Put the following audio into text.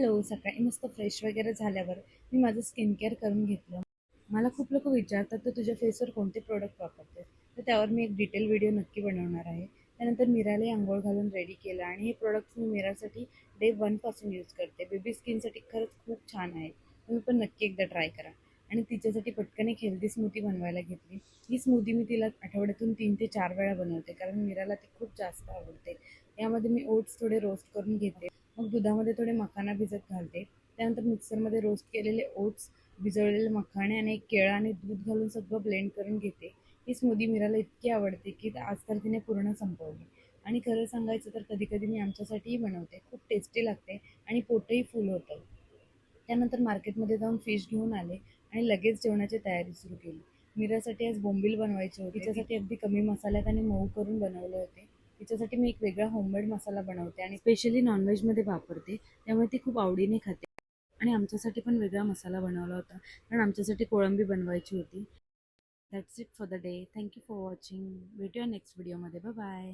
Hello, सकाळी मस्त fresh वगैरे झाल्यावर मी माझं स्किन केअर करून घेतलं. मला खूप लोक विचारतात, "तू तुझ्या फेसवर कोणते प्रोडक्ट वापरतेस?" तर त्यावर मी एक डिटेल व्हिडिओ नक्की बनवणार आहे. त्यानंतर मीरालाही अंघोळ घालून रेडी केलं आणि हे प्रोडक्ट्स मी मीरासाठी डे 1 पासून यूज करते. बेबी स्किनसाठी खरंच खूप छान आहे. तुम्ही पण नक्की एकदा ट्राय करा. आणि तिच्यासाठी पटकन एक हेल्दी स्मूदी बनवायला घेतली. ही स्मूदी मी तिला आठवड्यातून 3 ते 4 वेळा बनवते, कारण मीराला ती खूप जास्त आवडते. यामध्ये मी ओट्स थोडे रोस्ट करून घेते. मग दुधामध्ये थोडे मखाना भिजत घालते. त्यानंतर मिक्सरमध्ये रोस्ट केलेले ओट्स, भिजवलेले मखाणे आणि एक केळं आणि दूध घालून सगळं ब्लेंड करून घेते. ही स्मूदी मीराला इतकी आवडते की आज तर तिने पूर्ण संपवली. आणि खरं सांगायचं तर कधी कधी मी आमच्यासाठीही बनवते. खूप टेस्टी लागते आणि पोटही फुल होतं. त्यानंतर मार्केटमध्ये जाऊन फिश घेऊन आले आणि लगेच जेवणाची तयारी सुरू केली. मीरासाठी आज बोंबील बनवायचे होते. तिच्यासाठी अगदी कमी मसाल्यात आणि मऊ करून बनवले होते. तिच्यासाठी मी एक वेगळा होममेड मसाला बनवते आणि स्पेशली नॉनव्हेजमध्ये वापरते, त्यामुळे ती खूप आवडीने खाते. आणि आमच्यासाठी पण वेगळा मसाला बनवला होता, कारण आमच्यासाठी कोळंबी बनवायची होती. That's it for the day. Thank you for watching. भेटूया नेक्स्ट व्हिडिओमध्ये. Bye bye.